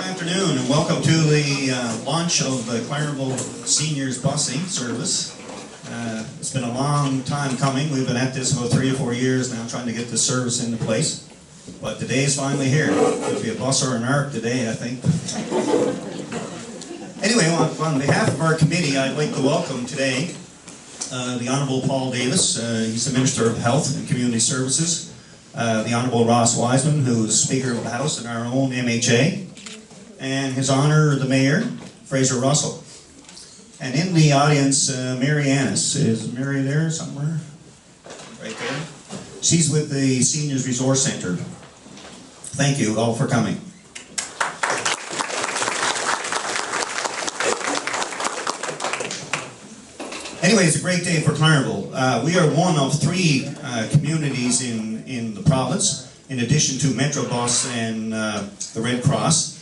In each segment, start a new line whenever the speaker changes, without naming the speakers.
Afternoon and welcome to the launch of the Clarenville Seniors Busing Service. It's been a long time coming. We've been at this about 3 or 4 years now trying to get this service into place. But today is finally here. It'll be a bus or an ark today, I think. Anyway, on behalf of our committee, I'd like to welcome today the Honourable Paul Davis. He's the Minister of Health and Community Services. The Honourable Ross Wiseman, who's Speaker of the House in our own MHA. And His Honour the Mayor, Frazer Russell. And in the audience, Mary Annis. Is Mary there somewhere? Right there. She's with the Seniors Resource Centre. Thank you all for coming. Anyway, it's a great day for Clarenville. We are one of 3 communities in the province, in addition to Metrobus and the Red Cross.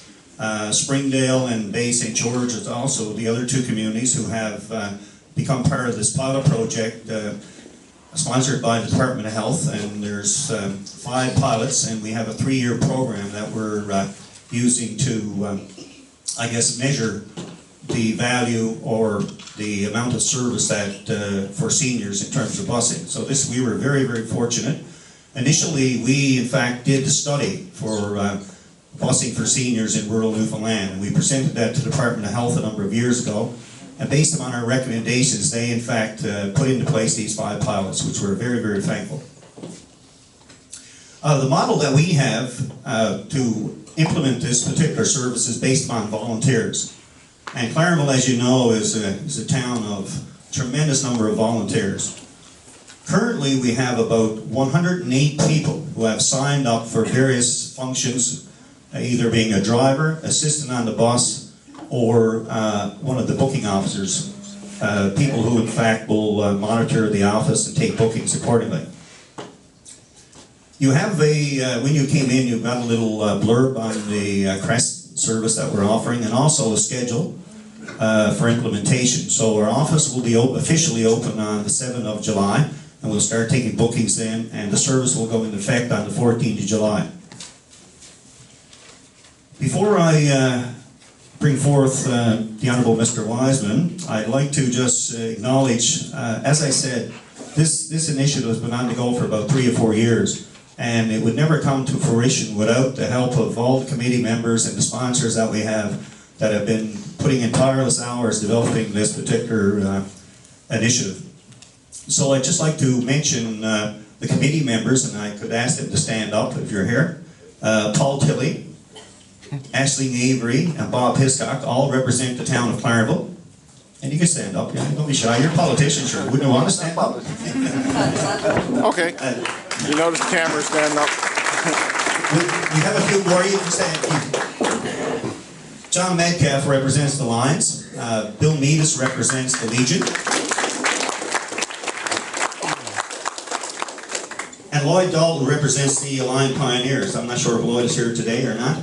Springdale and Bay St. George is also the other 2 communities who have become part of this pilot project sponsored by the Department of Health, and there's 5 pilots, and we have a 3-year program that we're using to, I guess, measure the value or the amount of service that for seniors in terms of busing. So we were very, very fortunate. Initially, we in fact did the study for busing for seniors in rural Newfoundland, and we presented that to the Department of Health a number of years ago, and based upon our recommendations, they in fact put into place these 5 pilots, which we're very, very thankful. The model that we have to implement this particular service is based upon volunteers, and Clarenville, as you know, is a town of tremendous number of volunteers. Currently, we have about 108 people who have signed up for various functions, either being a driver, assistant on the bus, or one of the booking officers, people who in fact will monitor the office and take bookings accordingly. You have when you came in, you got a little blurb on the CREST service that we're offering, and also a schedule for implementation. So our office will be officially open on the 7th of July, and we'll start taking bookings then, and the service will go into effect on the 14th of July. Before I bring forth the Honourable Mr. Wiseman, I'd like to just acknowledge, as I said, this initiative has been on the go for about 3 or 4 years, and it would never come to fruition without the help of all the committee members and the sponsors that we have that have been putting in tireless hours developing this particular initiative. So I'd just like to mention the committee members, and I could ask them to stand up if you're here. Paul Tilley, Ashling Avery, and Bob Hiscock all represent the town of Clarenville. And you can stand up, yeah, don't be shy, you're politicians, sure. Wouldn't you want to stand up?
Okay. You notice the camera stand up.
We have a few more, you can stand. John Metcalf represents the Lions. Bill Meadis represents the Legion. And Lloyd Dalton represents the Aligned Pioneers. I'm not sure if Lloyd is here today or not.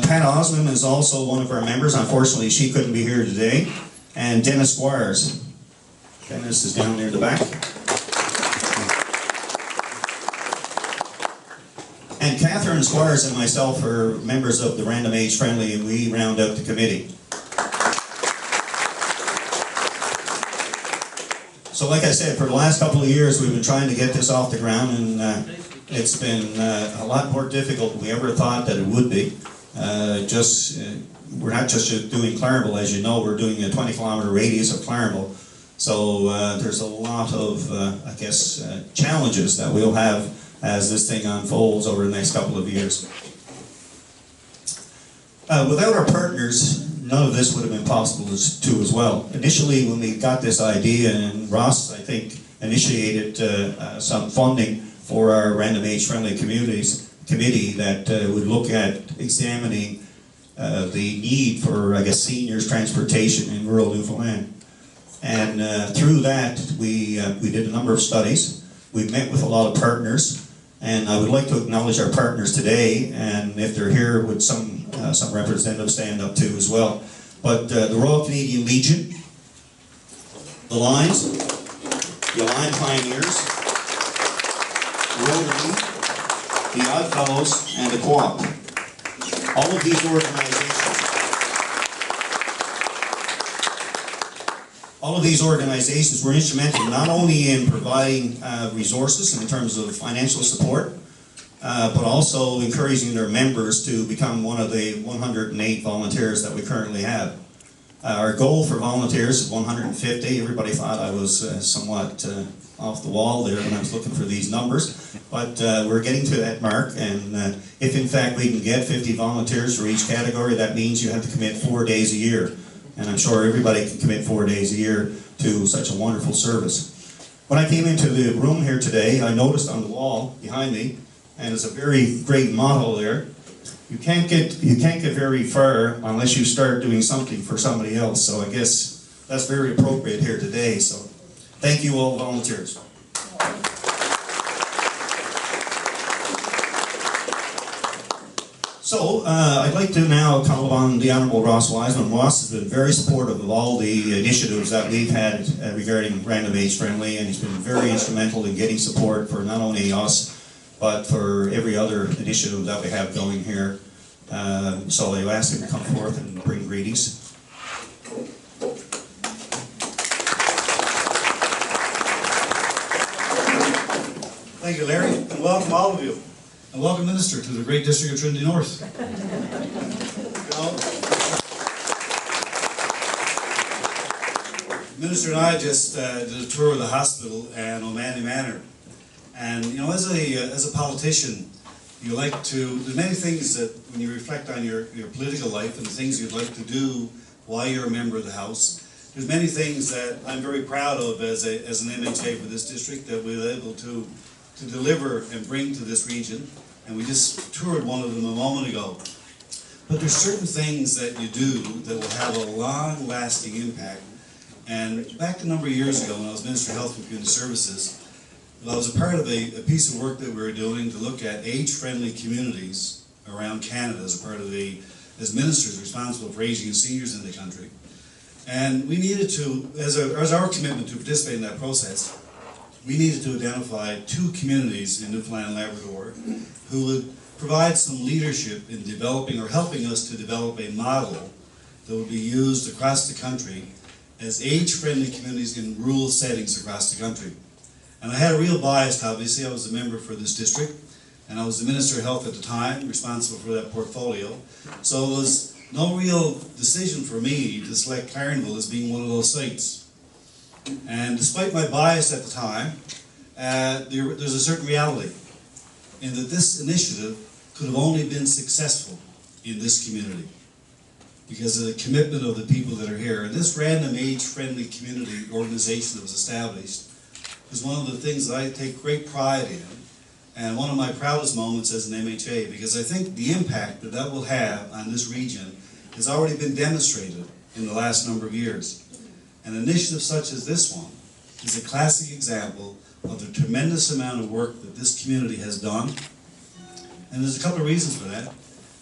Pat Osmond is also one of our members. Unfortunately, she couldn't be here today. And Dennis Squires. Dennis is down near the back. And Catherine Squires and myself are members of the Random Age Friendly, and we round out the committee. So like I said, for the last couple of years we've been trying to get this off the ground, and it's been a lot more difficult than we ever thought that it would be. We're not just doing Clarenville, as you know, we're doing a 20-kilometer radius of Clarenville. So there's a lot of, I guess, challenges that we'll have as this thing unfolds over the next couple of years. Without our partners, none of this would have been possible as well. Initially, when we got this idea, and Ross, I think, initiated some funding for our Random Age Friendly Communities Committee that would look at examining the need for, I guess, seniors transportation in rural Newfoundland. And through that, we did a number of studies. We've met with a lot of partners, and I would like to acknowledge our partners today, and if they're here, would some representatives stand up too as well. But the Royal Canadian Legion, the Lions, the Aligned Pioneers, Rotary, the Odd Fellows, and the Co-op. All of these organizations were instrumental not only in providing resources in terms of financial support, but also encouraging their members to become one of the 108 volunteers that we currently have. Our goal for volunteers is 150. Everybody thought I was somewhat off the wall there when I was looking for these numbers, but we're getting to that mark, and if in fact we can get 50 volunteers for each category, that means you have to commit 4 days a year, and I'm sure everybody can commit 4 days a year to such a wonderful service. When I came into the room here today, I noticed on the wall behind me, and it's a very great motto there, you can't get very far unless you start doing something for somebody else. So I guess that's very appropriate here today. So thank you all volunteers. So I'd like to now call upon the Honourable Ross Wiseman. Ross has been very supportive of all the initiatives that we've had regarding random age friendly, and he's been very instrumental in getting support for not only us but for every other initiative that we have going here. So I asked him to come forth and bring greetings.
Thank you, Larry, and welcome all of you. And welcome, Minister, to the great district of Trinity North. Minister and I just did a tour of the hospital and O'Mahony Manor. And you know, as a politician, you like to, there's many things that when you reflect on your political life and the things you'd like to do while you're a member of the House, there's many things that I'm very proud of as an MHA for this district that we were able to deliver and bring to this region. And we just toured one of them a moment ago. But there's certain things that you do that will have a long-lasting impact. And back a number of years ago when I was Minister of Health and Community Services, I was a part of a piece of work that we were doing to look at age-friendly communities around Canada as a part of as ministers responsible for aging and seniors in the country. And we needed to, as our commitment to participate in that process, we needed to identify 2 communities in Newfoundland and Labrador who would provide some leadership in developing or helping us to develop a model that would be used across the country as age-friendly communities in rural settings across the country. And I had a real bias, obviously. I was a member for this district, and I was the Minister of Health at the time, responsible for that portfolio. So it was no real decision for me to select Clarenville as being one of those sites. And despite my bias at the time, there's a certain reality in that this initiative could have only been successful in this community because of the commitment of the people that are here. And this random age-friendly community organization that was established is one of the things that I take great pride in, and one of my proudest moments as an MHA, because I think the impact that that will have on this region has already been demonstrated in the last number of years. An initiative such as this one is a classic example of the tremendous amount of work that this community has done, and there's a couple of reasons for that,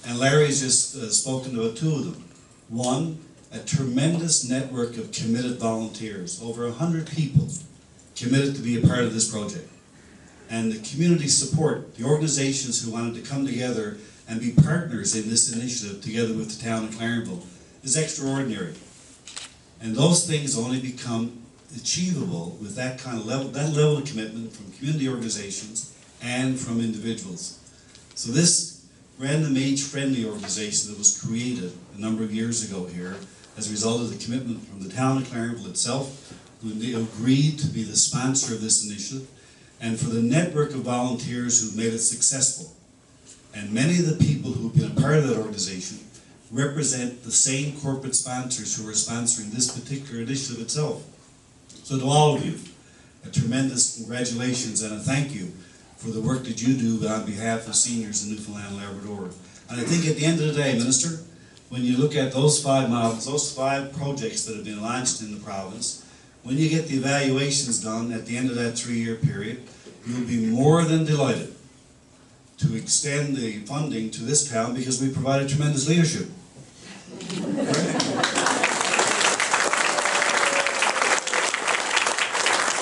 and Larry's just spoken about 2 of them. One, a tremendous network of committed volunteers, over 100 people committed to be a part of this project. And the community support, the organizations who wanted to come together and be partners in this initiative together with the town of Clarenville is extraordinary. And those things only become achievable with that kind of level, that level of commitment from community organizations and from individuals. So this random age-friendly organization that was created a number of years ago here as a result of the commitment from the town of Clarenville itself, who agreed to be the sponsor of this initiative, and for the network of volunteers who made it successful. And many of the people who've been a part of that organization represent the same corporate sponsors who are sponsoring this particular initiative itself. So to all of you, a tremendous congratulations and a thank you for the work that you do on behalf of seniors in Newfoundland and Labrador. And I think at the end of the day, Minister, when you look at those 5 models, those 5 projects that have been launched in the province, when you get the evaluations done at the end of that 3-year period, you'll be more than delighted to extend the funding to this town because we provided tremendous leadership. So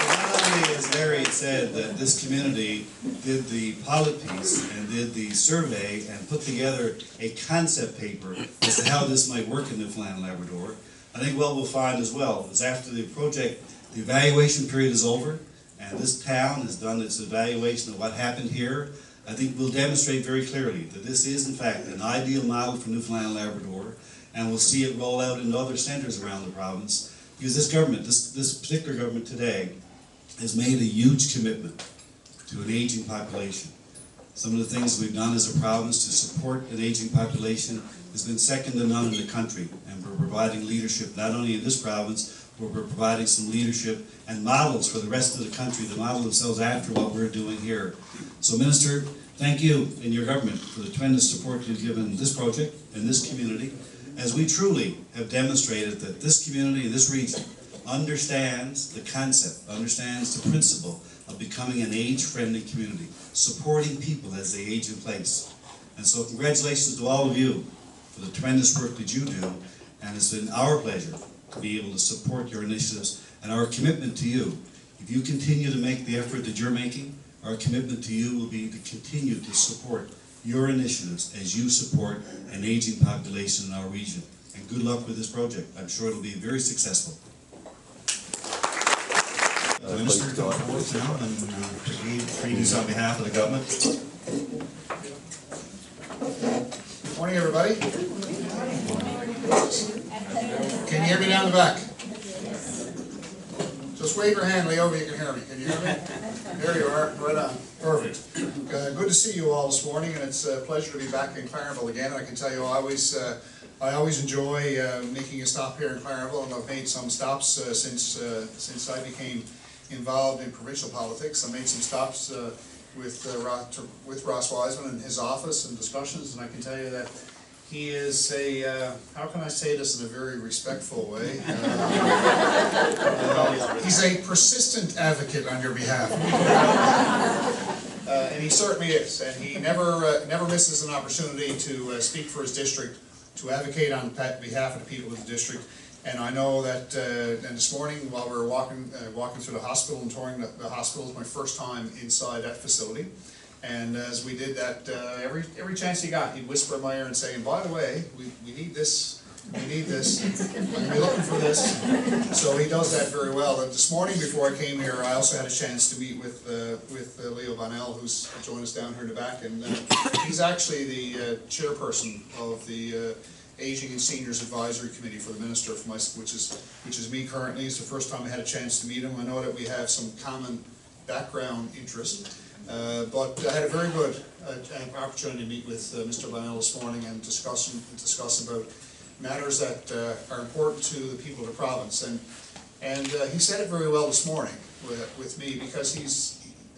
not only has Larry said that this community did the pilot piece and did the survey and put together a concept paper as to how this might work in Newfoundland and Labrador. I think what we'll find as well is after the project, the evaluation period is over, and this town has done its evaluation of what happened here. I think we'll demonstrate very clearly that this is in fact an ideal model for Newfoundland and Labrador, and we'll see it roll out into other centres around the province. Because this government, this particular government today, has made a huge commitment to an aging population. Some of the things we've done as a province to support an aging population has been second to none in the country, and we're providing leadership not only in this province, but we're providing some leadership and models for the rest of the country to model themselves after what we're doing here. So Minister, thank you and your government for the tremendous support you've given this project and this community, as we truly have demonstrated that this community and this region understands the concept, understands the principle of becoming an age-friendly community, supporting people as they age in place. And so congratulations to all of you for the tremendous work that you do, and it's been our pleasure to be able to support your initiatives and our commitment to you. If you continue to make the effort that you're making, our commitment to you will be to continue to support your initiatives as you support an aging population in our region. And good luck with this project. I'm sure it'll be very successful.
Minister, come forward now and to give greetings on behalf of the government.
Morning, everybody. Can you hear me down the back? Just wave your hand, Leo, you can hear me. Can you hear me? There you are, right on. Perfect. Good to see you all this morning, and it's a pleasure to be back in Clarenville again. I can tell you, I always enjoy making a stop here in Clarenville, and I've made some stops since I became involved in provincial politics. I made some stops with Ross Wiseman in his office and discussions, and I can tell you that he is a, how can I say this in a very respectful way? He's a persistent advocate on your behalf. And he certainly is, and he never misses an opportunity to speak for his district, to advocate on behalf of the people of the district. And I know that, and this morning while we were walking through the hospital and touring the hospital, was my first time inside that facility. And as we did that, every chance he got, he'd whisper in my ear and say, and by the way, we need this, we're going to be looking for this. So he does that very well. And this morning before I came here, I also had a chance to meet with Leo Bonnell, who's joined us down here in the back. And he's actually the chairperson of the Aging and Seniors Advisory Committee for the Minister, which is me currently. It's the first time I had a chance to meet him. I know that we have some common background interest. But I had a very good opportunity to meet with Mr. Bonnell this morning and discuss about matters that are important to the people of the province. And he said it very well this morning with me, because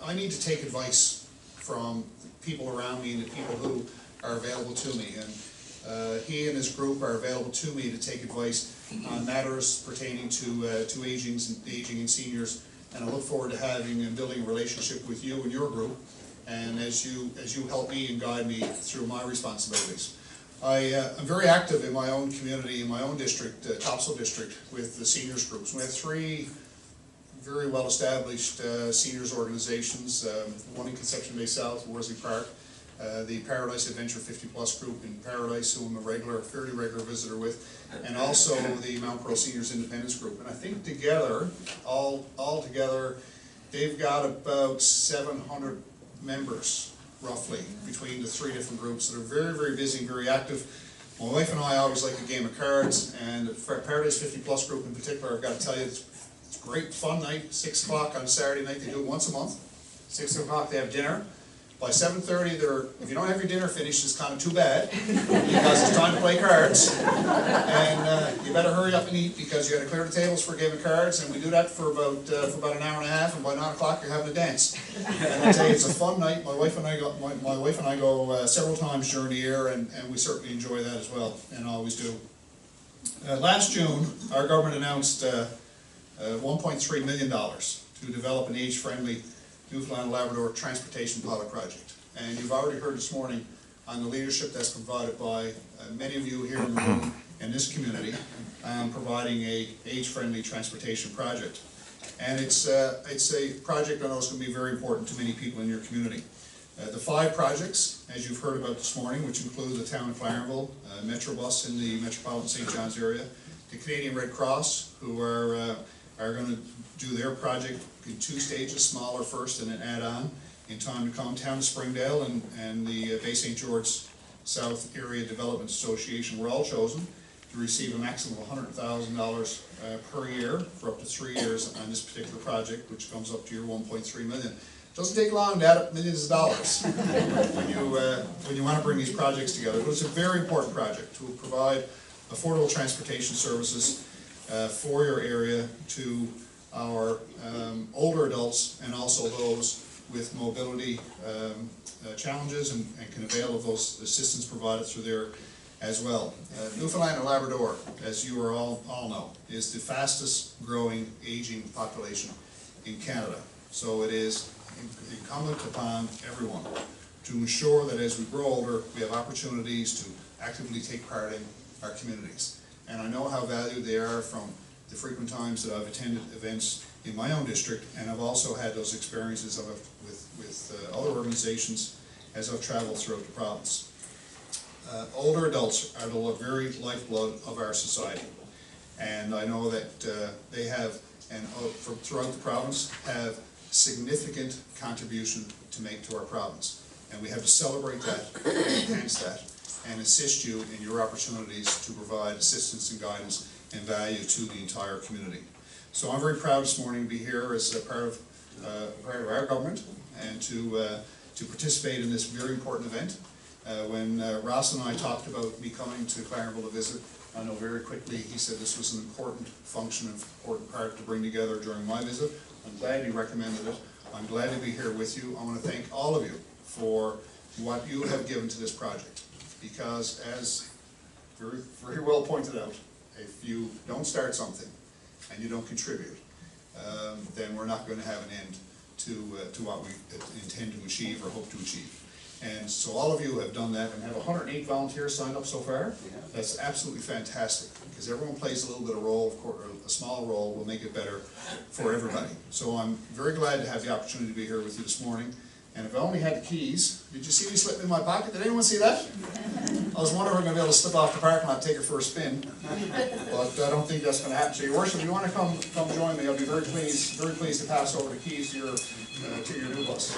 I need to take advice from people around me and the people who are available to me. And he and his group are available to me to take advice on matters pertaining to aging and seniors. And I look forward to having and building a relationship with you and your group, and as you help me and guide me through my responsibilities. I'm very active in my own community, in my own district, Topsail district, with the seniors groups. We have three very well-established seniors organizations, one in Conception Bay South, Worsley Park, the Paradise Adventure 50+ group in Paradise, who I'm a fairly regular visitor with, and also the Mount Pearl Seniors Independence Group. And I think together, all together, they've got about 700 members, roughly, between the three different groups that are very, very busy and very active. My wife and I always like a game of cards, and the Paradise 50+ group in particular, I've got to tell you, it's a great fun night, 6 o'clock on Saturday night. They do it once a month. 6 o'clock they have dinner. By 7:30, if you don't have your dinner finished, it's kind of too bad, because it's time to play cards. And you better hurry up and eat, because you got to clear the tables for a game of cards. And we do that for about an hour and a half, and by 9 o'clock you're having a dance. And I tell you, it's a fun night. My wife and I go several times during the year, and we certainly enjoy that as well, and always do. Last June, our government announced $1.3 million to develop an age-friendly Newfoundland and Labrador transportation pilot project. And you've already heard this morning on the leadership that's provided by many of you here in the room in this community, providing a age-friendly transportation project. And it's a project I know is going to be very important to many people in your community. The 5 projects, as you've heard about this morning, which include the town of Clarenville, Metrobus in the metropolitan St. John's area, the Canadian Red Cross, who are going to do their project in 2 stages, smaller first and then add on in time to come. Town of Springdale and the Bay St. George South Area Development Association were all chosen to receive a maximum of $100,000 per year for up to 3 years on this particular project, which comes up to your $1.3 million. Doesn't take long to add up millions of dollars when you want to bring these projects together. But it's a very important project to provide affordable transportation services for your area to our older adults and also those with mobility challenges and can avail of those assistance provided through there as well. Newfoundland and Labrador, as you are all know, is the fastest growing aging population in Canada. So it is incumbent upon everyone to ensure that as we grow older, we have opportunities to actively take part in our communities. And I know how valued they are from the frequent times that I've attended events in my own district, and I've also had those experiences with other organizations as I've traveled throughout the province. Older adults are the very lifeblood of our society, and I know that they have, and throughout the province, have significant contribution to make to our province. And we have to celebrate that, enhance that, and assist you in your opportunities to provide assistance and guidance and value to the entire community. So I'm very proud this morning to be here as a part of our government and to participate in this very important event. When Ross and I talked about me coming to Clarenville to visit, I know very quickly he said this was an important function, an important part to bring together during my visit. I'm glad you recommended it. I'm glad to be here with you. I want to thank all of you for what you have given to this project, because as very, very well pointed out, if you don't start something and you don't contribute, then we're not going to have an end to what we intend to achieve or hope to achieve. And so all of you have done that and have 108 volunteers signed up so far. That's absolutely fantastic, because everyone plays a little bit of role, of course, a small role will make it better for everybody. So I'm very glad to have the opportunity to be here with you this morning. And if I only had the keys, did you see me slipping in my pocket? Did anyone see that? I was wondering if I'm going to be able to slip off the parking lot and take it for a spin, but I don't think that's going to happen. So, Your Worship, if you want to come join me, I'll be very pleased to pass over the keys to your new bus.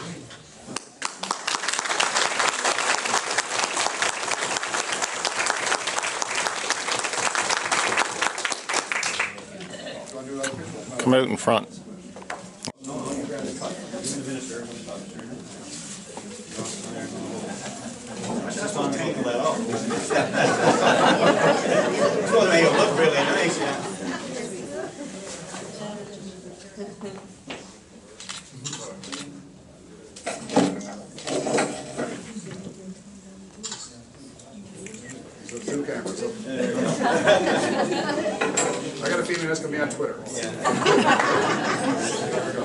Come out in front.
Just want to tangle that off. It's going to make it look really nice, yeah.
There's 2 cameras. I got a feeling that's going to be on Twitter.
Yeah.
There we go.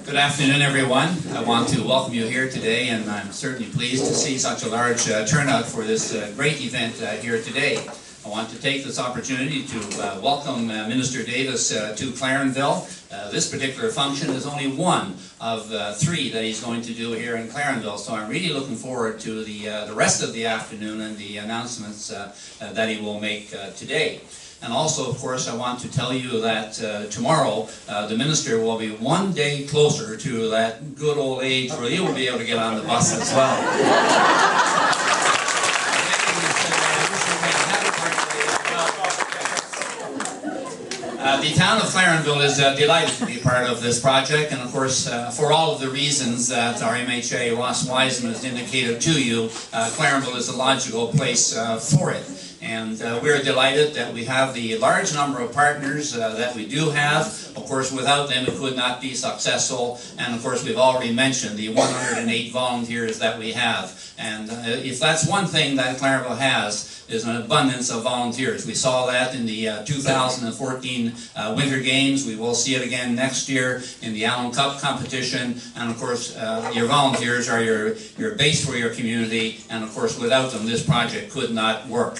Good afternoon, everyone. I want to welcome you here today, and I'm certainly pleased to see such a large turnout for this great event here today. I want to take this opportunity to welcome Minister Davis to Clarenville. This particular function is only one of 3 that he's going to do here in Clarenville, so I'm really looking forward to the rest of the afternoon and the announcements that he will make today. And also, of course, I want to tell you that tomorrow the minister will be one day closer to that good old age where he will be able to get on the bus as well. The town of Clarenville is delighted to be part of this project, and of course, for all of the reasons that our MHA, Ross Wiseman, has indicated to you, Clarenville is a logical place for it. And we're delighted that we have the large number of partners that we do have. Of course, without them it could not be successful. And of course, we've already mentioned the 108 volunteers that we have. And if that's one thing that Clarenville has, is an abundance of volunteers. We saw that in the 2014 Winter Games. We will see it again next year in the Allen Cup competition. And of course, your volunteers are your base for your community. And of course, without them, this project could not work.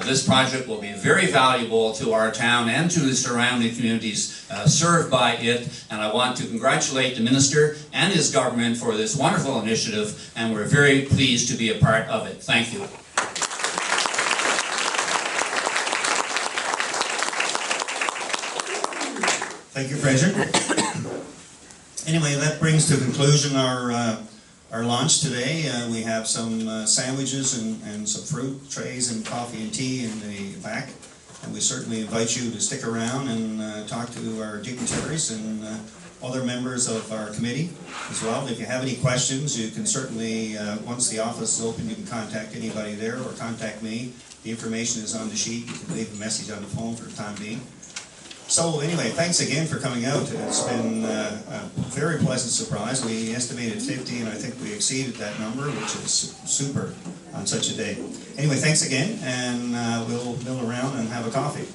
This project will be very valuable to our town and to the surrounding communities served by it. And I want to congratulate the Minister and his government for this wonderful initiative. And we're very pleased to be a part of it. Thank you.
Thank you, Frazer. Anyway, that brings to conclusion our lunch today. We have some sandwiches and some fruit trays and coffee and tea in the back. And we certainly invite you to stick around and talk to our dignitaries and other members of our committee as well. If you have any questions, you can certainly, once the office is open, you can contact anybody there or contact me. The information is on the sheet. You can leave a message on the phone for the time being. So anyway, thanks again for coming out. It's been a very pleasant surprise. We estimated 50 and I think we exceeded that number, which is super on such a day. Anyway, thanks again, and we'll mill around and have a coffee.